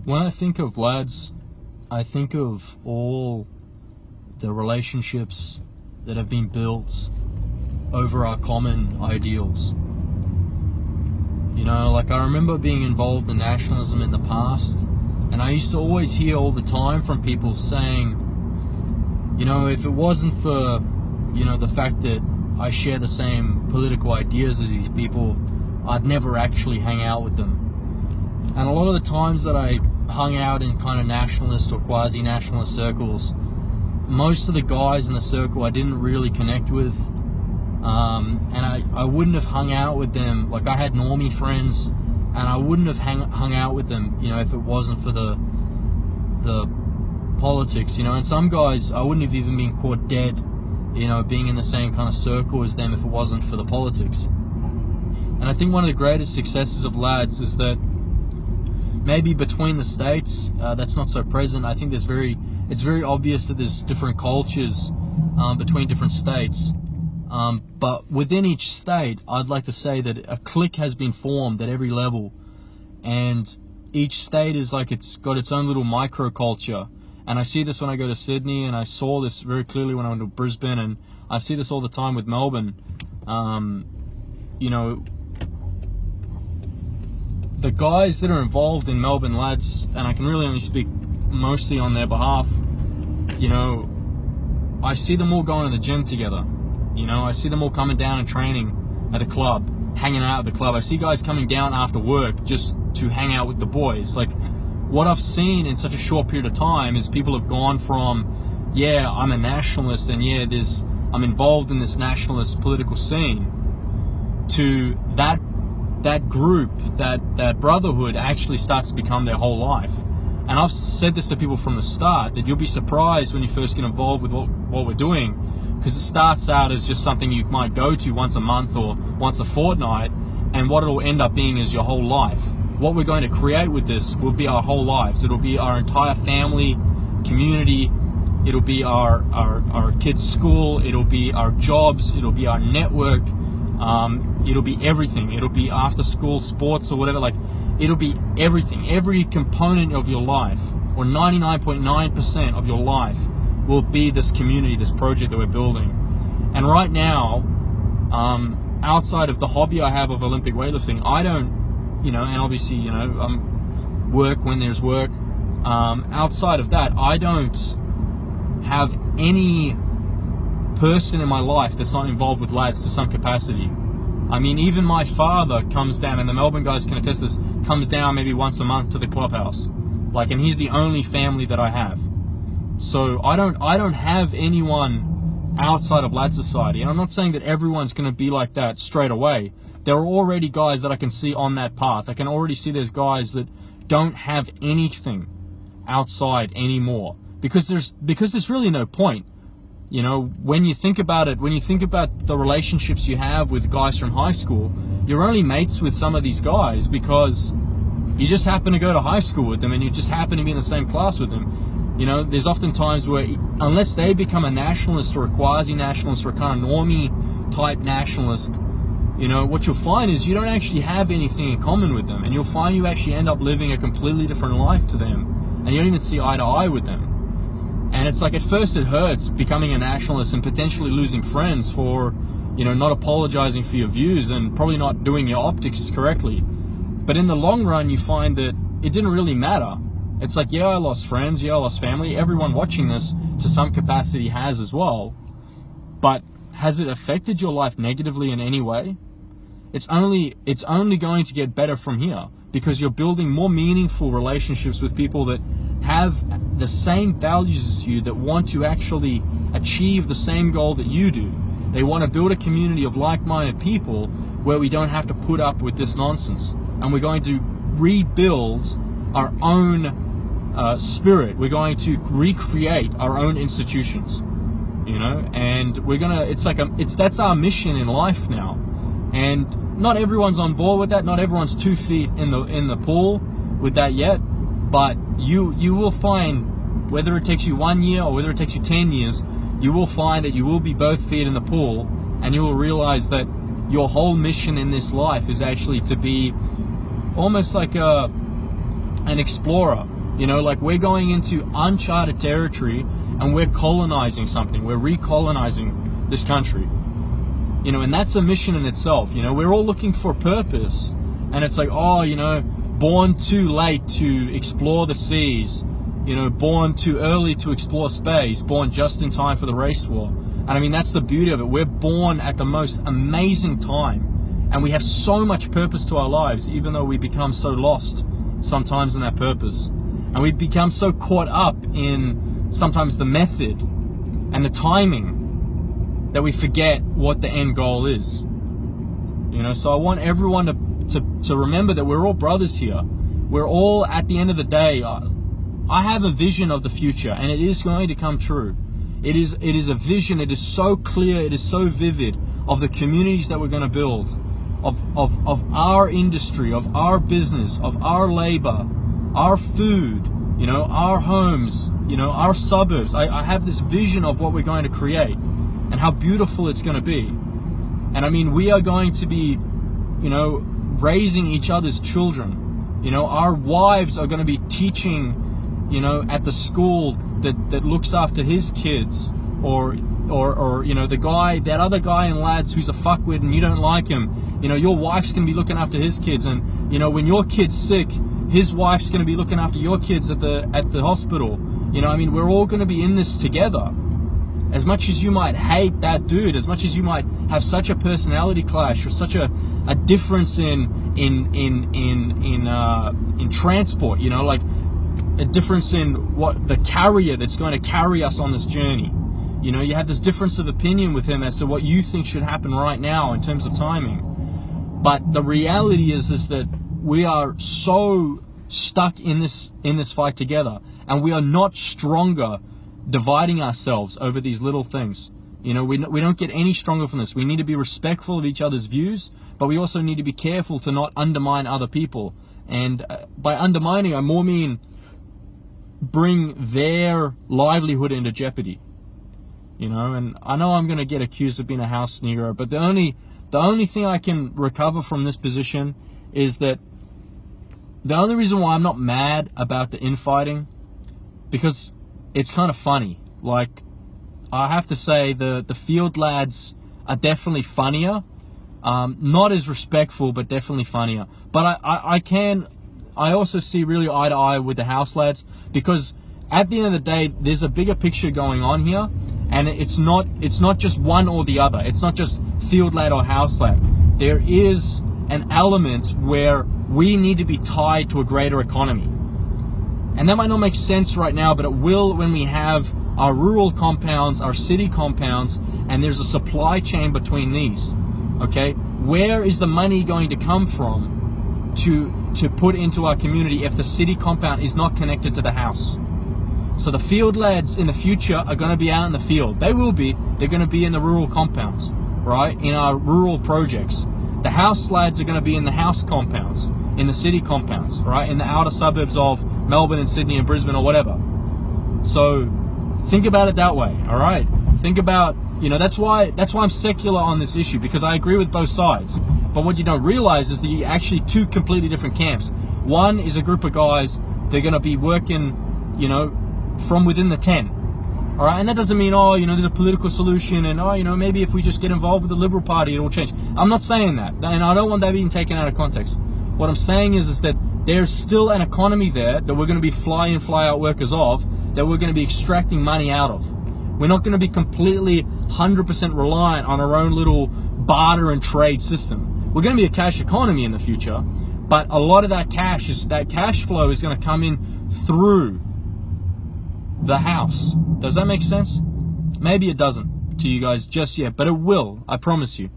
When I think of lads, I think of all the relationships that have been built over our common ideals. You know, like I remember being involved in nationalism in the past, and I used to always hear all the time from people saying, you know, if it wasn't for, you know, the fact that I share the same political ideas as these people, I'd never actually hang out with them. And a lot of the times that I hung out in kind of nationalist or quasi-nationalist circles, most of the guys in the circle I didn't really connect with, and I wouldn't have hung out with them. Like, I had normie friends, and I wouldn't have hung out with them, you know, if it wasn't for the politics, you know. And some guys, I wouldn't have even been caught dead, you know, being in the same kind of circle as them if it wasn't for the politics. And I think one of the greatest successes of lads is that maybe between the states, that's not so present. I think it's very obvious that there's different cultures between different states. But within each state, I'd like to say that a clique has been formed at every level. And each state is like, it's got its own little microculture. And I see this when I go to Sydney, and I saw this very clearly when I went to Brisbane, and I see this all the time with Melbourne. You know, the guys that are involved in Melbourne lads, and I can really only speak mostly on their behalf, you know, I see them all going to the gym together. You know, I see them all coming down and training at a club, hanging out at the club. I see guys coming down after work just to hang out with the boys. Like, what I've seen in such a short period of time is people have gone from, yeah, I'm a nationalist, and yeah, I'm involved in this nationalist political scene, to that group, that brotherhood actually starts to become their whole life. And I've said this to people from the start, that you'll be surprised when you first get involved with what we're doing, because it starts out as just something you might go to once a month or once a fortnight, and what it'll end up being is your whole life. What we're going to create with this will be our whole lives. It'll be our entire family, community, it'll be our kids' school, it'll be our jobs, it'll be our network, it'll be everything. It'll be after school sports or whatever. Like, it'll be everything. Every component of your life, or 99.9% of your life, will be this community, this project that we're building. And right now, outside of the hobby I have of Olympic weightlifting, I don't, you know, and obviously, you know, work when there's work. Outside of that, I don't have any person in my life that's not involved with lads to some capacity. I mean, even my father comes down, and the Melbourne guys can attest this, comes down maybe once a month to the clubhouse. Like, and he's the only family that I have. So I don't have anyone outside of lad society. And I'm not saying that everyone's going to be like that straight away. There are already guys that I can see on that path. I can already see there's guys that don't have anything outside anymore, because there's really no point. You know, when you think about it, when you think about the relationships you have with guys from high school, you're only mates with some of these guys because you just happen to go to high school with them, and you just happen to be in the same class with them. You know, there's often times where, unless they become a nationalist or a quasi-nationalist or a kind of normie type nationalist, you know, what you'll find is you don't actually have anything in common with them, and you'll find you actually end up living a completely different life to them, and you don't even see eye to eye with them. And it's like, at first it hurts becoming a nationalist and potentially losing friends for, you know, not apologizing for your views and probably not doing your optics correctly. But in the long run, you find that it didn't really matter. It's like, yeah, I lost friends, yeah, I lost family. Everyone watching this to some capacity has as well. But has it affected your life negatively in any way? It's only going to get better from here, because you're building more meaningful relationships with people that have the same values as you, that want to actually achieve the same goal that you do. They want to build a community of like-minded people where we don't have to put up with this nonsense. And we're going to rebuild our own spirit. We're going to recreate our own institutions, you know, and we're gonna, that's our mission in life now. And not everyone's on board with that. Not everyone's 2 feet in the pool with that yet. But you will find, whether it takes you 1 year or whether it takes you 10 years, you will find that you will be both feet in the pool, and you will realize that your whole mission in this life is actually to be almost like an explorer. You know, like we're going into uncharted territory and we're colonizing something. We're recolonizing this country. You know, and that's a mission in itself. You know, we're all looking for purpose. And it's like, oh, you know, born too late to explore the seas. You know, born too early to explore space. Born just in time for the race war. And I mean, that's the beauty of it. We're born at the most amazing time. And we have so much purpose to our lives, even though we become so lost sometimes in that purpose. And we become so caught up in sometimes the method and the timing that we forget what the end goal is. You know, so I want everyone to remember that we're all brothers here. We're all, at the end of the day, I have a vision of the future, and it is going to come true. It is a vision. It is so clear. It is so vivid of the communities that we're going to build, of our industry, of our business, of our labor, our food, you know, our homes, you know, our suburbs. I have this vision of what we're going to create and how beautiful it's going to be. And I mean, we are going to be, you know, raising each other's children. You know, our wives are going to be teaching, you know, at the school that looks after his kids, or you know, that other guy in Lads who's a fuckwit and you don't like him. You know, your wife's going to be looking after his kids, and you know, when your kid's sick, his wife's going to be looking after your kids at the hospital. You know, I mean, we're all going to be in this together. As much as you might hate that dude, as much as you might have such a personality clash or such a difference in transport, you know, like a difference in what the carrier that's going to carry us on this journey. You know, you have this difference of opinion with him as to what you think should happen right now in terms of timing. But the reality is that we are so stuck in this fight together, and we are not stronger dividing ourselves over these little things. You know, we don't get any stronger from this. We need to be respectful of each other's views, but we also need to be careful to not undermine other people. And by undermining, I more mean bring their livelihood into jeopardy. You know, and I know I'm going to get accused of being a house Negro, but the only thing I can recover from this position is that the only reason why I'm not mad about the infighting, because it's kind of funny. Like, I have to say the field lads are definitely funnier. Not as respectful, but definitely funnier. But I also see really eye to eye with the house lads, because at the end of the day, there's a bigger picture going on here, and it's not just one or the other. It's not just field lad or house lad. There is an element where we need to be tied to a greater economy. And that might not make sense right now, but it will when we have our rural compounds, our city compounds, and there's a supply chain between these. Okay? Where is the money going to come from to put into our community if the city compound is not connected to the house? So the field lads in the future are going to be out in the field. They will be. They're going to be in the rural compounds, right? In our rural projects. The house lads are going to be in the house compounds, in the city compounds, right? In the outer suburbs of Melbourne and Sydney and Brisbane or whatever. So think about it that way, all right? Think about, you know, that's why I'm secular on this issue, because I agree with both sides. But what you don't realize is that you're actually two completely different camps. One is a group of guys, they're going to be working, you know, from within the tent. All right, and that doesn't mean, oh, you know, there's a political solution, and, oh, you know, maybe if we just get involved with the Liberal Party, it will change. I'm not saying that, and I don't want that being taken out of context. What I'm saying is that there's still an economy there that we're going to be fly in, fly out workers of, that we're going to be extracting money out of. We're not going to be completely 100% reliant on our own little barter and trade system. We're going to be a cash economy in the future, but a lot of that cash flow is going to come in through the house. Does that make sense? Maybe it doesn't to you guys just yet, but it will, I promise you.